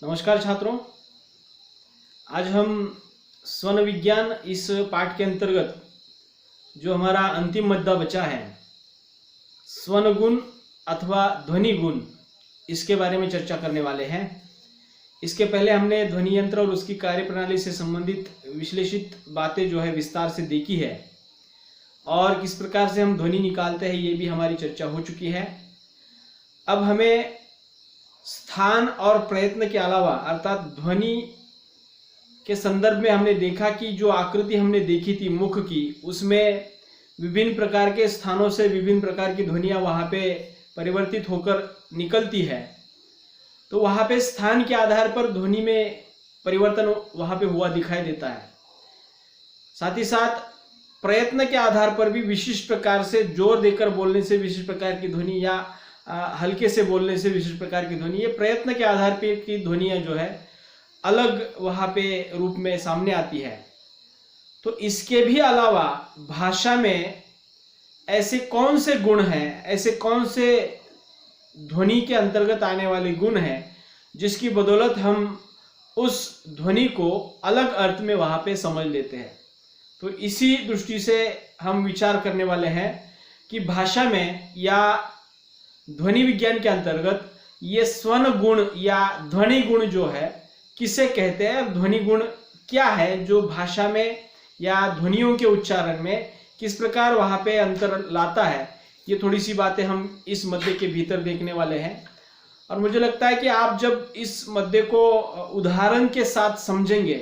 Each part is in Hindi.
नमस्कार छात्रों। आज हम स्वन विज्ञान इस पाठ के अंतर्गत जो हमारा अंतिम मुद्दा बचा है स्वन गुण अथवा ध्वनि गुण, इसके बारे में चर्चा करने वाले हैं। इसके पहले हमने ध्वनि यंत्र और उसकी कार्यप्रणाली से संबंधित विश्लेषित बातें जो है विस्तार से देखी है और किस प्रकार से हम ध्वनि निकालते हैं ये भी हमारी चर्चा हो चुकी है। अब हमें स्थान और प्रयत्न के अलावा अर्थात ध्वनि के संदर्भ में हमने देखा कि जो आकृति हमने देखी थी मुख की, उसमें विभिन्न प्रकार के स्थानों से विभिन्न प्रकार की ध्वनियां वहां पे परिवर्तित होकर निकलती है। तो वहां पे स्थान के आधार पर ध्वनि में परिवर्तन वहां पे हुआ दिखाई देता है। साथ ही साथ प्रयत्न के आधार पर भी विशिष्ट प्रकार से जोर देकर बोलने से विशिष्ट प्रकार की ध्वनि या हल्के से बोलने से विशिष्ट प्रकार की ध्वनि, ये प्रयत्न के आधार पर की ध्वनियां जो है अलग वहां पे रूप में सामने आती है। तो इसके भी अलावा भाषा में ऐसे कौन से गुण हैं, ऐसे कौन से ध्वनि के अंतर्गत आने वाले गुण हैं जिसकी बदौलत हम उस ध्वनि को अलग अर्थ में वहां पे समझ लेते हैं। तो इसी दृष्टि से हम विचार करने वाले हैं कि भाषा में या ध्वनि विज्ञान के अंतर्गत ये स्वन गुण या ध्वनि गुण जो है किसे कहते हैं, ध्वनि गुण क्या है जो भाषा में या ध्वनियों के उच्चारण में किस प्रकार वहां पे अंतर लाता है, ये थोड़ी सी बातें हम इस मध्य के भीतर देखने वाले हैं। और मुझे लगता है कि आप जब इस मध्य को उदाहरण के साथ समझेंगे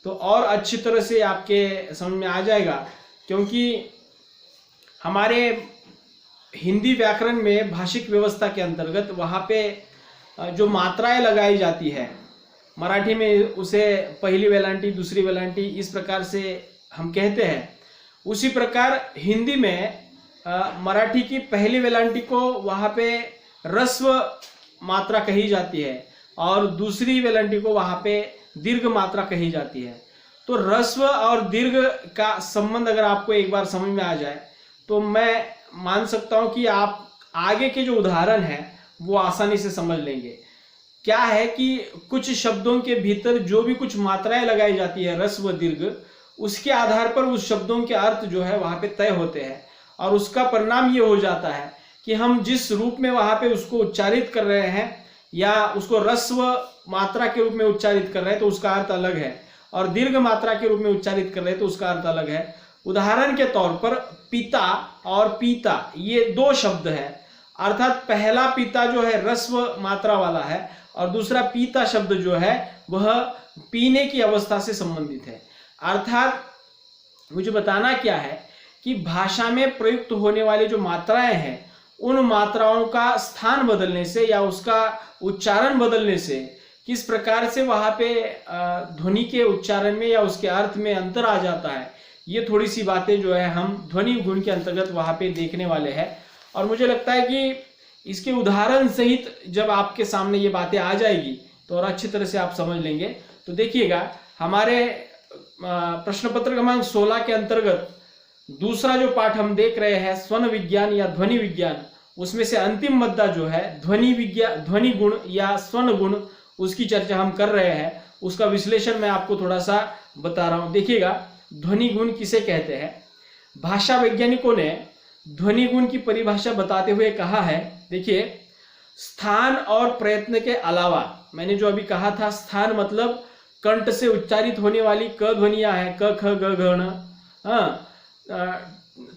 तो और अच्छी तरह से आपके समझ में आ जाएगा, क्योंकि हमारे हिंदी व्याकरण में भाषिक व्यवस्था के अंतर्गत वहाँ पे जो मात्राएं लगाई जाती है, मराठी में उसे पहली वेलांटी दूसरी वेलांटी इस प्रकार से हम कहते हैं, उसी प्रकार हिंदी में मराठी की पहली वेलांटी को वहाँ पे ह्रस्व मात्रा कही जाती है और दूसरी वेलांटी को वहाँ पे दीर्घ मात्रा कही जाती है। तो ह्रस्व और दीर्घ का संबंध अगर आपको एक बार समझ में आ जाए तो मैं मान सकता हूं कि आप आगे के जो उदाहरण है वो आसानी से समझ लेंगे। क्या है कि कुछ शब्दों के भीतर जो भी कुछ मात्राएं लगाई जाती है ह्रस्व दीर्घ, उसके आधार पर उस शब्दों के अर्थ जो है वहां पे तय होते हैं और उसका परिणाम ये हो जाता है कि हम जिस रूप में वहां पे उसको उच्चारित कर रहे हैं या उसको ह्रस्व मात्रा के रूप में उच्चारित कर रहे हैं तो उसका अर्थ अलग है और दीर्घ मात्रा के रूप में उच्चारित कर रहे हैं तो उसका अर्थ अलग है। उदाहरण के तौर पर पिता और पीता ये दो शब्द है, अर्थात पहला पिता जो है ह्रस्व मात्रा वाला है और दूसरा पीता शब्द जो है वह पीने की अवस्था से संबंधित है। अर्थात मुझे बताना क्या है कि भाषा में प्रयुक्त होने वाली जो मात्राएं हैं उन मात्राओं का स्थान बदलने से या उसका उच्चारण बदलने से किस प्रकार से वहां पे ध्वनि के उच्चारण में या उसके अर्थ में अंतर आ जाता है, ये थोड़ी सी बातें जो है हम ध्वनि गुण के अंतर्गत वहां पे देखने वाले हैं। और मुझे लगता है कि इसके उदाहरण सहित जब आपके सामने ये बातें आ जाएगी तो और अच्छी तरह से आप समझ लेंगे। तो देखिएगा, हमारे प्रश्न पत्र क्रमांक 16 के अंतर्गत दूसरा जो पाठ हम देख रहे हैं स्वन विज्ञान या ध्वनि विज्ञान, उसमें से अंतिम मुद्दा जो है ध्वनि गुण या स्वन गुण, उसकी चर्चा हम कर रहे हैं। उसका विश्लेषण मैं आपको थोड़ा सा बता रहा हूं। देखिएगा, ध्वनि गुण किसे कहते हैं। भाषा वैज्ञानिकों ने ध्वनि गुण की परिभाषा बताते हुए कहा है, देखिए, स्थान और प्रयत्न के अलावा, मैंने जो अभी कहा था स्थान मतलब कंठ से उच्चारित होने वाली क ध्वनियां हैं, क ख ग घ न,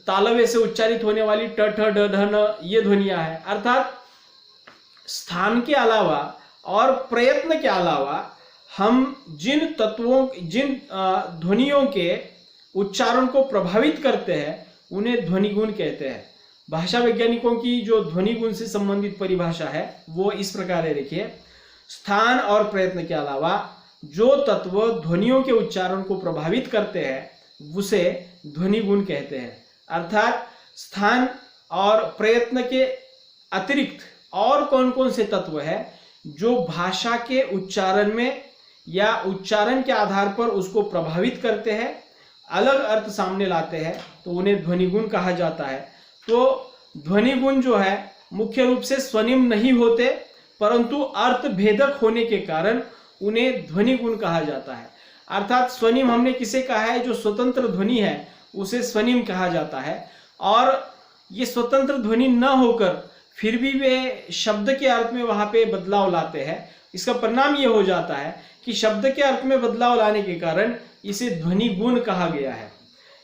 तालव्य से उच्चारित होने वाली ट ठ ड ढ न, ये ध्वनियां हैं। अर्थात स्थान के अलावा और प्रयत्न के अलावा हम जिन तत्वों जिन ध्वनियों के उच्चारण को प्रभावित करते हैं उन्हें ध्वनि गुण कहते हैं। भाषा वैज्ञानिकों की जो ध्वनि गुण से संबंधित परिभाषा है वो इस प्रकार है, देखिए, स्थान और प्रयत्न के अलावा जो तत्व ध्वनियों के उच्चारण को प्रभावित करते हैं उसे ध्वनि गुण कहते हैं। अर्थात स्थान और प्रयत्न के अतिरिक्त और कौन कौन से तत्व है जो भाषा के उच्चारण में या उच्चारण के आधार पर उसको प्रभावित करते हैं, अलग अर्थ सामने लाते हैं, तो उन्हें ध्वनि गुण कहा जाता है। तो ध्वनि गुण जो है मुख्य रूप से स्वनिम नहीं होते, परंतु अर्थ भेदक होने के कारण उन्हें ध्वनि गुण कहा जाता है। अर्थात स्वनिम हमने किसे कहा है, जो स्वतंत्र ध्वनि है उसे स्वनिम कहा जाता है। और ये स्वतंत्र ध्वनि न होकर फिर भी वे शब्द के अर्थ में वहां पे बदलाव लाते हैं। इसका परिणाम ये हो जाता है कि शब्द के अर्थ में बदलाव लाने के कारण इसे ध्वनि गुण कहा गया है।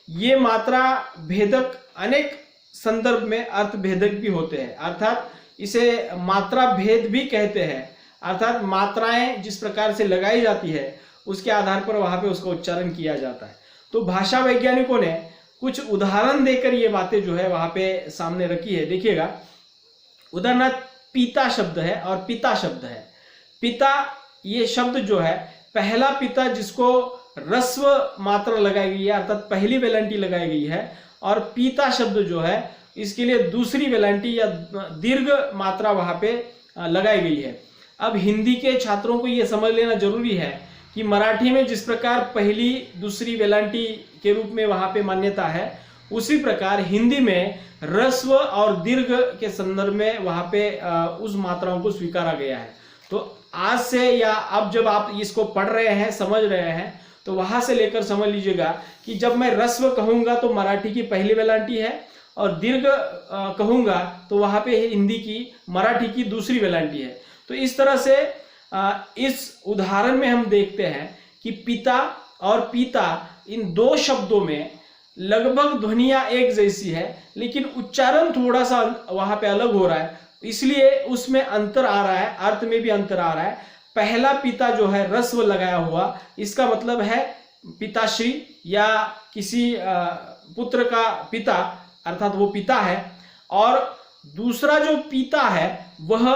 ये मात्रा भेदक अनेक संदर्भ में अर्थ भेदक भी होते हैं, अर्थात इसे मात्रा भेद भी कहते हैं। अर्थात मात्राएं जिस प्रकार से लगाई जाती है उसके आधार पर वहां पे उसका उच्चारण किया जाता है। तो भाषा वैज्ञानिकों ने कुछ उदाहरण देकर ये बातें जो है वहां पे सामने रखी है। देखिएगा, उदाहरणार्थ पीता शब्द है और पिता शब्द है। पिता ये शब्द जो है, पहला पिता जिसको रस्व मात्रा लगाई गई है अर्थात पहली वेलांटी लगाई गई है, और पीता शब्द जो है इसके लिए दूसरी वेलांटी या दीर्घ मात्रा वहां पे लगाई गई है। अब हिंदी के छात्रों को यह समझ लेना जरूरी है कि मराठी में जिस प्रकार पहली दूसरी वेलांटी के रूप में वहां पे मान्यता है, उसी प्रकार हिंदी में रस्व और दीर्घ के संदर्भ में वहां पे उस मात्राओं को स्वीकारा गया है। तो आज से या अब जब आप इसको पढ़ रहे हैं, समझ रहे हैं, तो वहां से लेकर समझ लीजिएगा कि जब मैं रस्व कहूंगा तो मराठी की पहली वेलांटी है, और दीर्घ कहूंगा तो वहां पे हिंदी की मराठी की दूसरी वेलांटी है। तो इस तरह से इस उदाहरण में हम देखते हैं कि पिता और पीता इन दो शब्दों में लगभग ध्वनियां एक जैसी है, लेकिन उच्चारण थोड़ा सा वहां पे अलग हो रहा है, इसलिए उसमें अंतर आ रहा है, अर्थ में भी अंतर आ रहा है। पहला पिता जो है रस्व लगाया हुआ, इसका मतलब है पिताश्री या किसी पुत्र का पिता, अर्थात वो पिता है। और दूसरा जो पीता है वह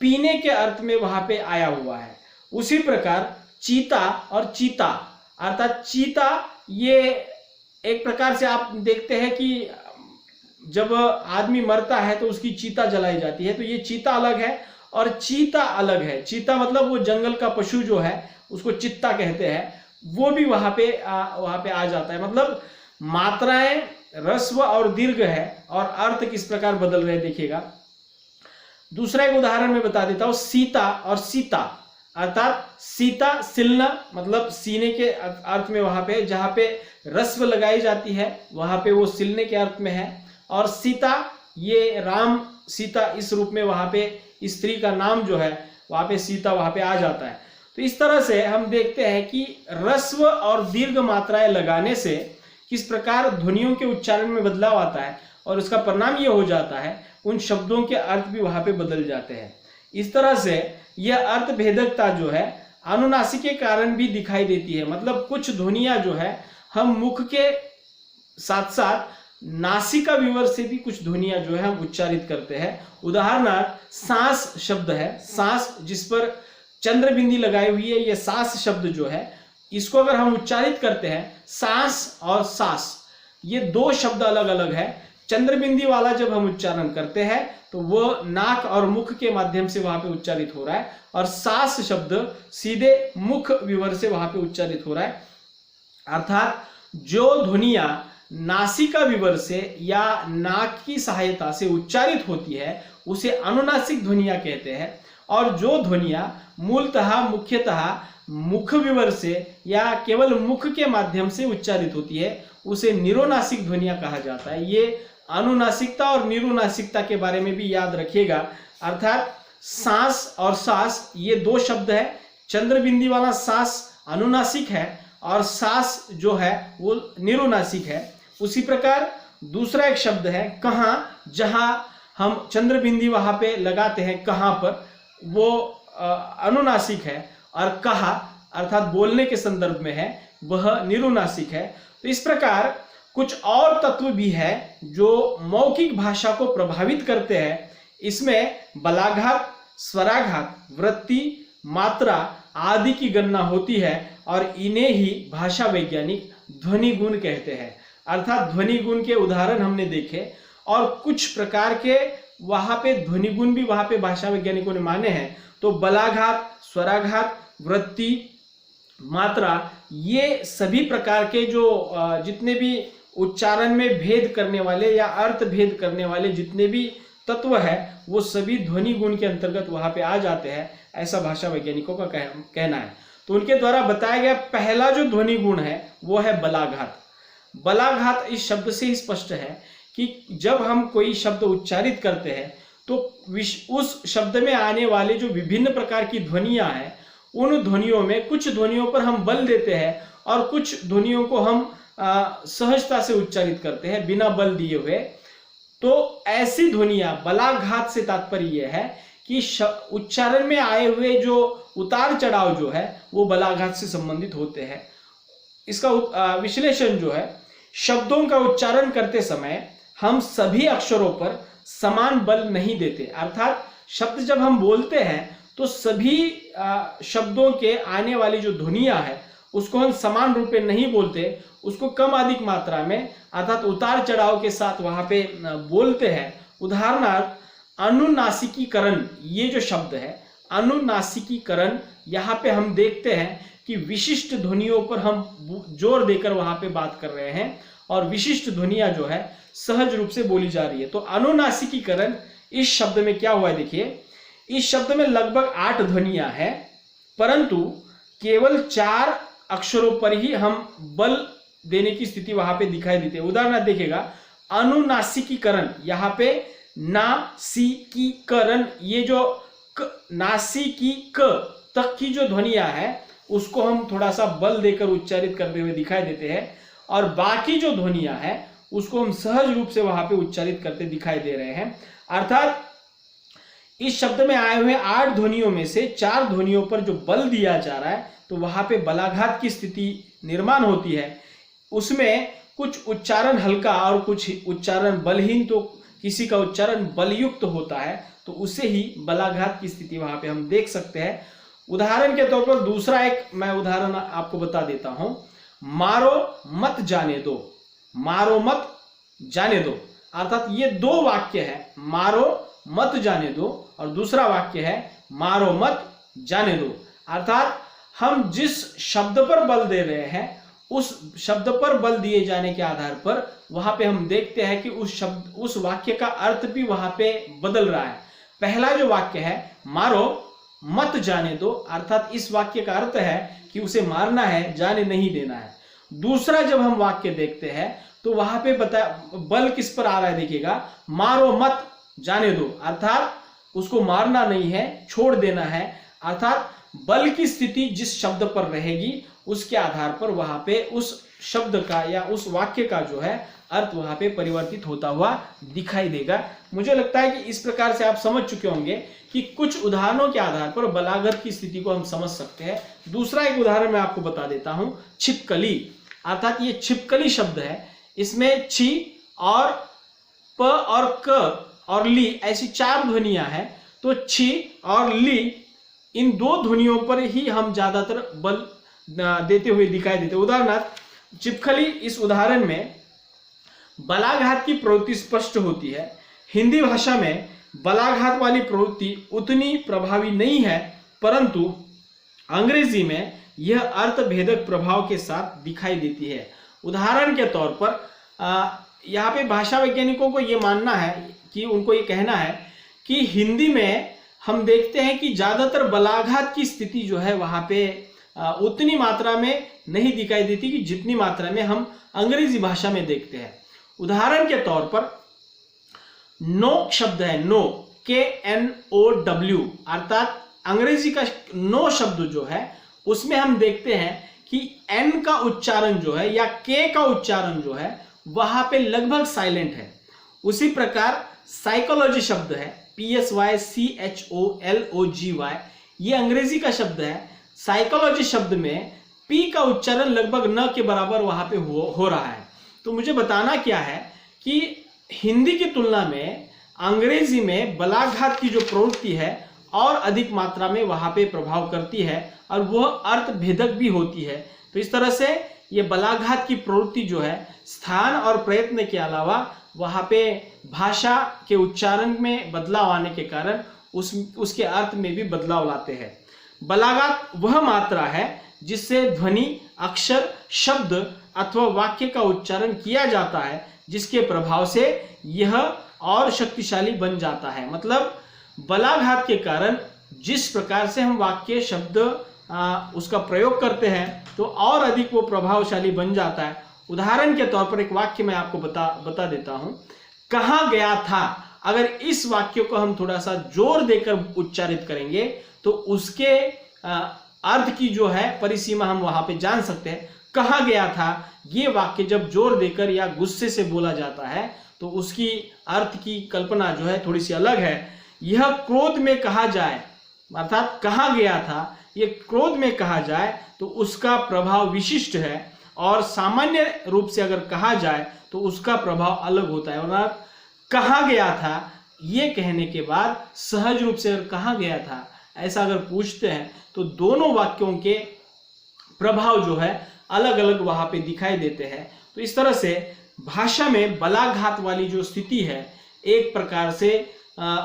पीने के अर्थ में वहां पे आया हुआ है। उसी प्रकार चीता और चीता, अर्थात चीता ये एक प्रकार से आप देखते हैं कि जब आदमी मरता है तो उसकी चीता जलाई जाती है, तो ये चीता अलग है और चीता अलग है। चीता मतलब वो जंगल का पशु जो है उसको चित्ता कहते हैं, वो भी वहां पे आ जाता है। मतलब मात्राएं रस्व और दीर्घ है और अर्थ किस प्रकार बदल रहे हैं, देखिएगा। दूसरा एक उदाहरण मैं बता देता हूं, सीता और सीता, अर्थात सीता सिलना, मतलब सीने के अर्थ में वहां पे जहां पे रस्व लगाई जाती है वहां पे वो सिलने के अर्थ में है। और सीता ये राम सीता इस रूप में वहां पे स्त्री का नाम जो है वहां पे सीता वहां पे आ जाता है। तो इस तरह से हम देखते हैं कि रस्व और दीर्घ मात्राएं लगाने से किस प्रकार ध्वनियों के उच्चारण में बदलाव आता है, और उसका परिणाम ये हो जाता है उन शब्दों के अर्थ भी वहां पे बदल जाते हैं। इस तरह से यह अर्थ भेदकता जो है अनुनासिक के कारण भी दिखाई देती है। मतलब कुछ ध्वनियां जो है हम मुख के साथ साथ नासिका विवर से भी कुछ ध्वनियां जो है हम उच्चारित करते हैं। उदाहरणार्थ सांस शब्द है, सांस जिस पर चंद्र बिंदी लगाई हुई है, यह सांस शब्द जो है इसको अगर हम उच्चारित करते हैं, सांस और सास ये दो शब्द अलग अलग है। चंद्र बिंदी वाला जब हम उच्चारण करते हैं तो वो नाक और मुख के माध्यम से वहां पे उच्चारित हो रहा है, और सास शब्द सीधे मुख विवर से वहां पे उच्चारित हो रहा है। अर्थात जो ध्वनियां नासिका विवर से या नाक की सहायता से उच्चारित होती है उसे अनुनासिक ध्वनियां कहते हैं, और जो ध्वनियां मूलतः मुख्यतः मुख विवर से या केवल मुख के माध्यम से उच्चारित होती है उसे निरोनासिक ध्वनियां कहा जाता है। ये अनुनासिकता और निरोनासिकता के बारे में भी याद रखिएगा। अर्थात सांस और सास ये दो शब्द है, चंद्र बिंदी वाला सांस अनुनासिक है और सास जो है वो निरोनासिक है। उसी प्रकार दूसरा एक शब्द है कहाँ, जहां हम चंद्र बिंदी वहां पे लगाते हैं कहाँ पर, वो अनुनासिक है, और कहा अर्थात बोलने के संदर्भ में है वह निरोनासिक है। तो इस प्रकार कुछ और तत्व भी है जो मौखिक भाषा को प्रभावित करते हैं। इसमें बलाघात, स्वराघात, वृत्ति, मात्रा आदि की गणना होती है, और इन्हें ही भाषा वैज्ञानिक ध्वनि गुण कहते हैं। अर्थात ध्वनि गुण के उदाहरण हमने देखे, और कुछ प्रकार के वहां पे ध्वनि गुण भी वहां पे भाषा वैज्ञानिकों ने माने हैं। तो बलाघात, स्वराघात, वृत्ति, मात्रा, ये सभी प्रकार के जो जितने भी उच्चारण में भेद करने वाले या अर्थ भेद करने वाले जितने भी तत्व है वो सभी ध्वनि गुण के अंतर्गत वहां पे आ जाते हैं, ऐसा भाषा वैज्ञानिकों का कहना है। तो उनके द्वारा बताया गया पहला जो ध्वनि गुण है वो है बलाघात। बलाघात इस शब्द से ही स्पष्ट है कि जब हम कोई शब्द उच्चारित करते हैं तो उस शब्द में आने वाले जो विभिन्न प्रकार की ध्वनियां हैं, उन ध्वनियों में कुछ ध्वनियों पर हम बल देते हैं और कुछ ध्वनियों को हम सहजता से उच्चारित करते हैं बिना बल दिए हुए। तो ऐसी ध्वनियां, बलाघात से तात्पर्य यह है कि उच्चारण में आए हुए जो उतार चढ़ाव जो है वो बलाघात से संबंधित होते हैं। इसका विश्लेषण जो है, शब्दों का उच्चारण करते समय हम सभी अक्षरों पर समान बल नहीं देते, अर्थात शब्द जब हम बोलते हैं तो सभी शब्दों के आने वाली जो ध्वनियां है उसको हम समान रूप में नहीं बोलते, उसको कम अधिक मात्रा में अर्थात उतार चढ़ाव के साथ वहां पे बोलते हैं। उदाहरणार्थ अनुनासिकीकरण, ये जो शब्द है अनुनासिकीकरण, यहाँ पे हम देखते हैं कि विशिष्ट ध्वनियों पर हम जोर देकर वहां पे बात कर रहे हैं और विशिष्ट ध्वनियां जो है सहज रूप से बोली जा रही है। तो अनुनासिकीकरण इस शब्द में क्या हुआ है, देखिए इस शब्द में लगभग 8 ध्वनियां हैं, परंतु केवल 4 अक्षरों पर ही हम बल देने की स्थिति वहां पे दिखाई देती है। उदाहरण देखिएगा, अनुनासिकीकरण, यहाँ पे नासिकीकरण, ये जो नासिकी क तक की जो ध्वनियां है उसको हम थोड़ा सा बल देकर उच्चारित करते हुए दिखाई देते हैं और बाकी जो ध्वनियां हैं उसको हम सहज रूप से वहां पे उच्चारित करते दिखाई दे रहे हैं। अर्थात इस शब्द में आए हुए 8 ध्वनियों में से 4 ध्वनियों पर जो बल दिया जा रहा है तो वहां पे बलाघात की स्थिति निर्माण होती है। उसमें कुछ उच्चारण हल्का और कुछ उच्चारण बलहीन, तो किसी का उच्चारण बलयुक्त होता है तो उसे ही बलाघात की स्थिति वहां पे हम देख सकते हैं। उदाहरण के तौर पर दूसरा एक मैं उदाहरण आपको बता देता हूं, मारो मत जाने दो, मारो मत जाने दो, अर्थात ये 2 वाक्य है, मारो मत जाने दो और दूसरा वाक्य है मारो मत जाने दो। अर्थात हम जिस शब्द पर बल दे रहे हैं उस शब्द पर बल दिए जाने के आधार पर वहां पे हम देखते हैं कि उस वाक्य का अर्थ भी वहां पे बदल रहा है। पहला जो वाक्य है मारो मत जाने दो, अर्थात इस वाक्य का अर्थ है कि उसे मारना है, जाने नहीं देना है। दूसरा जब हम वाक्य देखते हैं तो वहां पे बल किस पर आ रहा है, देखिएगा, मारो मत जाने दो, अर्थात उसको मारना नहीं है, छोड़ देना है। अर्थात बल की स्थिति जिस शब्द पर रहेगी उसके आधार पर वहां पे उस शब्द का या उस वाक्य का जो है अर्थ वहां पे परिवर्तित होता हुआ दिखाई देगा। मुझे लगता है कि इस प्रकार से आप समझ चुके होंगे कि कुछ उदाहरणों के आधार पर बलाघात की स्थिति को हम समझ सकते हैं। दूसरा एक उदाहरण मैं आपको बता देता हूं, छिपकली, अर्थात ये छिपकली शब्द है, इसमें छी और प और क और ली ऐसी 4 ध्वनियां हैं। तो छी और ली इन 2 ध्वनियों पर ही हम ज्यादातर बल देते हुए दिखाई देते। उदाहरणार्थ छिपकली, इस उदाहरण में बलाघात की प्रवृत्ति स्पष्ट होती है। हिंदी भाषा में बलाघात वाली प्रवृत्ति उतनी प्रभावी नहीं है, परंतु अंग्रेजी में यह अर्थभेदक प्रभाव के साथ दिखाई देती है। उदाहरण के तौर पर यहाँ पे भाषा वैज्ञानिकों को यह मानना है कि उनको ये कहना है कि हिंदी में हम देखते हैं कि ज्यादातर बलाघात की स्थिति जो है वहां पे उतनी मात्रा में नहीं दिखाई देती कि जितनी मात्रा में हम अंग्रेजी भाषा में देखते हैं। उदाहरण के तौर पर नो शब्द है, नो, KNOW, अर्थात अंग्रेजी का नो शब्द जो है उसमें हम देखते हैं कि N का उच्चारण जो है या K का उच्चारण जो है वहां पे लगभग साइलेंट है। उसी प्रकार साइकोलॉजी शब्द है, PSYCHOLOGY, ये अंग्रेजी का शब्द है। साइकोलॉजी शब्द में P का उच्चारण लगभग न के बराबर वहां पे हो रहा है। तो मुझे बताना क्या है कि हिंदी की तुलना में अंग्रेजी में बलाघात की जो प्रवृत्ति है और अधिक मात्रा में वहां पे प्रभाव करती है और वह अर्थभेदक भी होती है। तो इस तरह से ये बलाघात की प्रवृत्ति जो है स्थान और प्रयत्न के अलावा वहां पे भाषा के उच्चारण में बदलाव आने के कारण उसके अर्थ में भी बदलाव लाते हैं। बलाघात वह मात्रा है जिससे ध्वनि, अक्षर, शब्द अथवा वाक्य का उच्चारण किया जाता है, जिसके प्रभाव से यह और शक्तिशाली बन जाता है। मतलब बलाघात के कारण जिस प्रकार से हम वाक्य शब्द उसका प्रयोग करते हैं तो और अधिक वो प्रभावशाली बन जाता है। उदाहरण के तौर पर एक वाक्य मैं आपको बता देता हूं, कहा गया था। अगर इस वाक्य को हम थोड़ा सा जोर देकर उच्चारित करेंगे तो उसके अर्थ की जो है परिसीमा हम वहां पे जान सकते हैं। कहा गया था, ये वाक्य जब जोर देकर या गुस्से से बोला जाता है तो उसकी अर्थ की कल्पना जो है थोड़ी सी अलग है। यह क्रोध में कहा जाए, अर्थात कहा गया था, ये क्रोध में कहा जाए तो उसका प्रभाव विशिष्ट है, और सामान्य रूप से अगर कहा जाए तो उसका प्रभाव अलग होता है। और कहा गया था ये कहने के बाद सहज रूप से अगर कहा गया था ऐसा अगर पूछते हैं तो दोनों वाक्यों के प्रभाव जो है अलग अलग वहां पे दिखाई देते हैं। तो इस तरह से भाषा में बलाघात वाली जो स्थिति है एक प्रकार से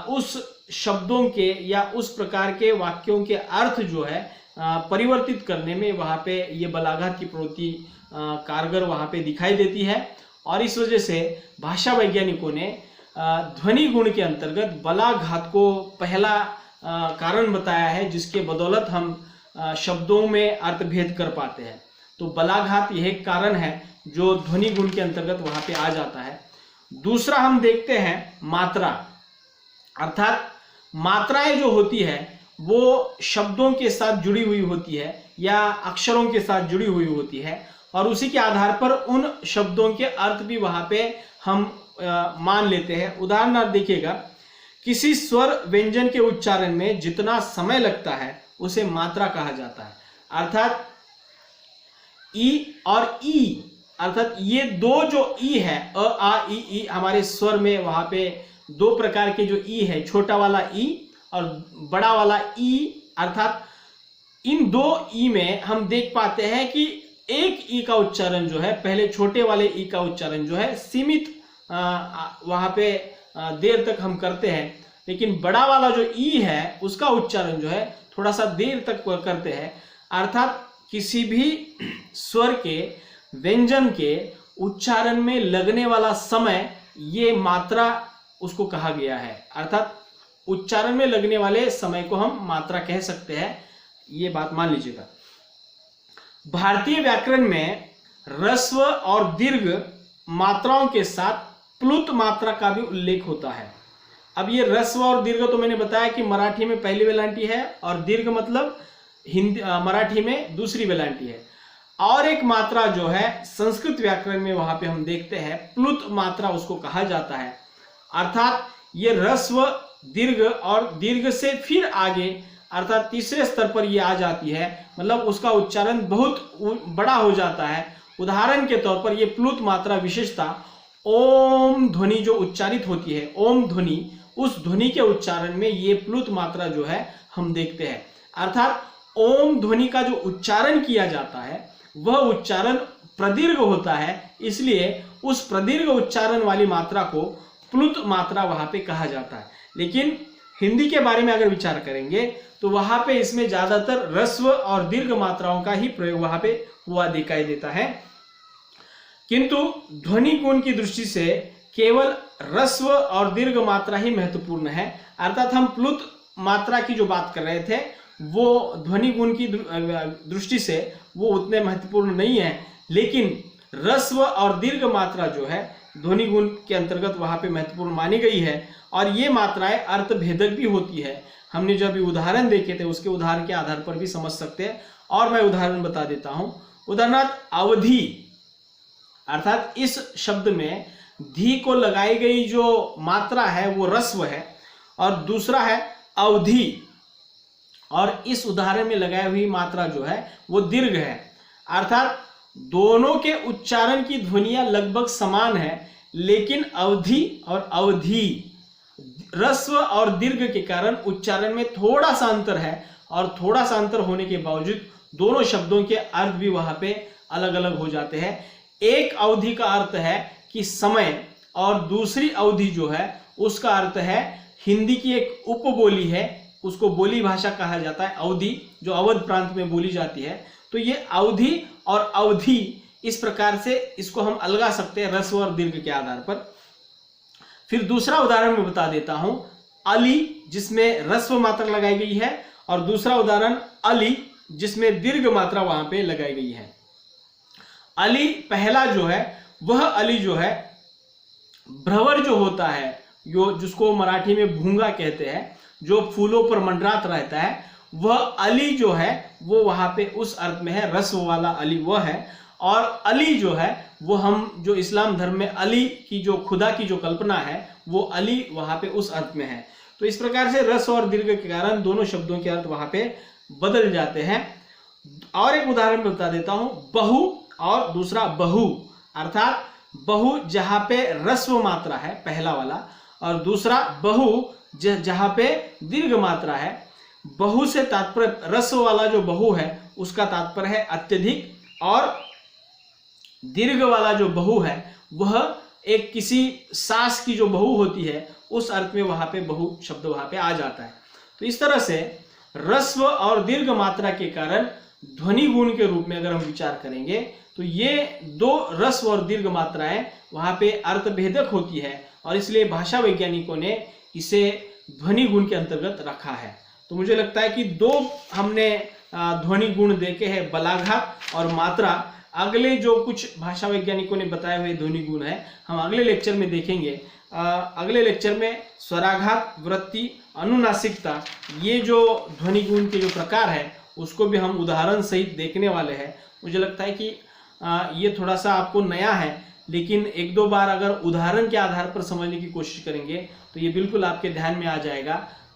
उस शब्दों के या उस प्रकार के वाक्यों के अर्थ जो है परिवर्तित करने में वहां पे ये बलाघात की प्रवृत्ति कारगर वहां पे दिखाई देती है। और इस वजह से भाषा वैज्ञानिकों ने ध्वनि गुण के अंतर्गत बलाघात को पहला कारण बताया है, जिसके बदौलत हम शब्दों में अर्थभेद कर पाते हैं। तो बलाघात यह एक कारण है जो ध्वनि गुण के अंतर्गत वहां पे आ जाता है। दूसरा हम देखते हैं मात्रा, अर्थात मात्राएं जो होती है वो शब्दों के साथ जुड़ी हुई होती है या अक्षरों के साथ जुड़ी हुई होती है, और उसी के आधार पर उन शब्दों के अर्थ भी वहां पे हम मान लेते हैं। उदाहरणार्थ देखिएगा, किसी स्वर व्यंजन के उच्चारण में जितना समय लगता है उसे मात्रा कहा जाता है। अर्थात ई और ई, अर्थात ये दो जो ई है अ आ ई हमारे स्वर में वहां पे दो प्रकार के जो ई है, छोटा वाला ई और बड़ा वाला ई, अर्थात इन दो ई में हम देख पाते हैं कि एक ई का उच्चारण जो है, पहले छोटे वाले ई का उच्चारण जो है सीमित वहां पे देर तक हम करते हैं, लेकिन बड़ा वाला जो ई है उसका उच्चारण जो है थोड़ा सा देर तक करते हैं। अर्थात किसी भी स्वर के व्यंजन के उच्चारण में लगने वाला समय, ये मात्रा उसको कहा गया है। अर्थात उच्चारण में लगने वाले समय को हम मात्रा कह सकते हैं, ये बात मान लीजिएगा। भारतीय व्याकरण में ह्रस्व और दीर्घ मात्राओं के साथ प्लुत मात्रा का भी उल्लेख होता है। अब ये ह्रस्व और दीर्घ तो मैंने बताया कि मराठी में पहली वेलांटी है और दीर्घ मतलब हिंदी मराठी में दूसरी वेलांटी है। और एक मात्रा जो है संस्कृत व्याकरण में वहां पे हम देखते हैं प्लुत मात्रा उसको कहा जाता है। अर्थात ये ह्रस्व दीर्घ और दीर्घ से फिर आगे अर्थात तीसरे स्तर पर ये आ जाती है, मतलब उसका उच्चारण बहुत बड़ा हो जाता है। उदाहरण के तौर पर ये प्लुत मात्रा विशेषता ओम ध्वनि जो उच्चारित होती है, ओम ध्वनि, उस ध्वनि के उच्चारण में ये प्लुत मात्रा जो है हम देखते हैं। अर्थात ओम ध्वनि का जो उच्चारण किया जाता है वह उच्चारण प्रदीर्घ होता है, इसलिए उस प्रदीर्घ उच्चारण वाली मात्रा को प्लुत मात्रा वहां पे कहा जाता है। लेकिन हिंदी के बारे में अगर विचार करेंगे तो वहां पे इसमें ज्यादातर ह्रस्व और दीर्घ मात्राओं का ही प्रयोग वहां पे हुआ दिखाई देता है। किंतु ध्वनि गुण की दृष्टि से केवल ह्रस्व और दीर्घ मात्रा ही महत्वपूर्ण है। अर्थात हम प्लुत मात्रा की जो बात कर रहे थे वो ध्वनि गुण की दृष्टि से वो उतने महत्वपूर्ण नहीं है, लेकिन ह्रस्व और दीर्घ मात्रा जो है ध्वनि गुण के अंतर्गत वहां पे महत्वपूर्ण मानी गई है। और ये मात्राएं अर्थभेदक भी होती है। हमने जो अभी उदाहरण देखे थे उसके उदाहरण के आधार पर भी समझ सकते हैं, और मैं उदाहरण बता देता हूं। उदाहरणार्थ अवधि, अर्थात इस शब्द में धी को लगाई गई जो मात्रा है वो ह्रस्व है और दूसरा है अवधि, और इस उदाहरण में लगाई हुई मात्रा जो है वो दीर्घ है। अर्थात दोनों के उच्चारण की ध्वनियां लगभग समान है, लेकिन अवधि और अवधि ह्रस्व और दीर्घ के कारण उच्चारण में थोड़ा सा अंतर है, और थोड़ा सा अंतर होने के बावजूद दोनों शब्दों के अर्थ भी वहां पे अलग अलग हो जाते हैं। एक अवधि का अर्थ है कि समय, और दूसरी अवधि जो है उसका अर्थ है हिंदी की एक उपबोली है, उसको बोली भाषा कहा जाता है, अवधि, जो अवध प्रांत में बोली जाती है। तो ये अवधि और अवधि इस प्रकार से इसको हम अलगा सकते हैं ह्रस्व और दीर्घ के आधार पर। फिर दूसरा उदाहरण मैं बता देता हूं, अली जिसमें ह्रस्व मात्रा लगाई गई है, और दूसरा उदाहरण अली जिसमें दीर्घ मात्रा वहां पे लगाई गई है। अली पहला जो है वह अली जो है भ्रवर जो होता है, जो जिसको मराठी में भूंगा कहते हैं, जो फूलों पर मंडरात रहता है, वह अली जो है वो वहां पे उस अर्थ में है, ह्रस्व वाला अली वह है। और अली जो है वो हम जो इस्लाम धर्म में अली की जो खुदा की जो कल्पना है वो अली वहां पे उस अर्थ में है। तो इस प्रकार से ह्रस्व और दीर्घ के कारण दोनों शब्दों के अर्थ वहां पे बदल जाते हैं। और एक उदाहरण मैं बता देता हूं, बहु और दूसरा बहु, अर्थात बहु जहां पे ह्रस्व मात्रा है पहला वाला, और दूसरा बहु जहां पे दीर्घ मात्रा है। बहु से तात्पर्य, ह्रस्व वाला जो बहु है उसका तात्पर्य है अत्यधिक, और दीर्घ वाला जो बहु है वह एक किसी सास की जो बहु होती है उस अर्थ में वहां पे बहु शब्द वहां पे आ जाता है। तो इस तरह से ह्रस्व और दीर्घ मात्रा के कारण ध्वनि गुण के रूप में अगर हम विचार करेंगे तो ये दो ह्रस्व और दीर्घ मात्राएं वहां पे अर्थभेदक होती है, और इसलिए भाषा वैज्ञानिकों ने इसे ध्वनि गुण के अंतर्गत रखा है। तो मुझे लगता है कि दो हमने ध्वनि गुण देखे हैं, बलाघात और मात्रा। अगले जो कुछ भाषा वैज्ञानिकों ने बताए हुए ध्वनि गुण है हम अगले लेक्चर में देखेंगे। अगले लेक्चर में स्वराघात, वृत्ति, अनुनासिकता, ये जो ध्वनि गुण के जो प्रकार है उसको भी हम उदाहरण सहित देखने वाले हैं। मुझे लगता है कि ये थोड़ा सा आपको नया है, लेकिन एक दो बार अगर उदाहरण के आधार पर समझने की कोशिश करेंगे तो ये बिल्कुल आपके ध्यान में आ जाएगा।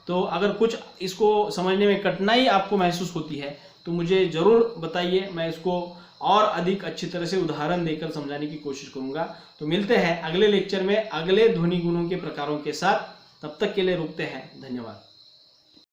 तो अगर कुछ इसको समझने में कठिनाई आपको महसूस होती है तो मुझे ज़रूर बताइए, मैं इसको और अधिक अच्छी तरह से उदाहरण देकर समझाने की कोशिश करूंगा। तो मिलते हैं अगले लेक्चर में अगले ध्वनि गुणों के प्रकारों के साथ। तब तक के लिए रुकते हैं, धन्यवाद।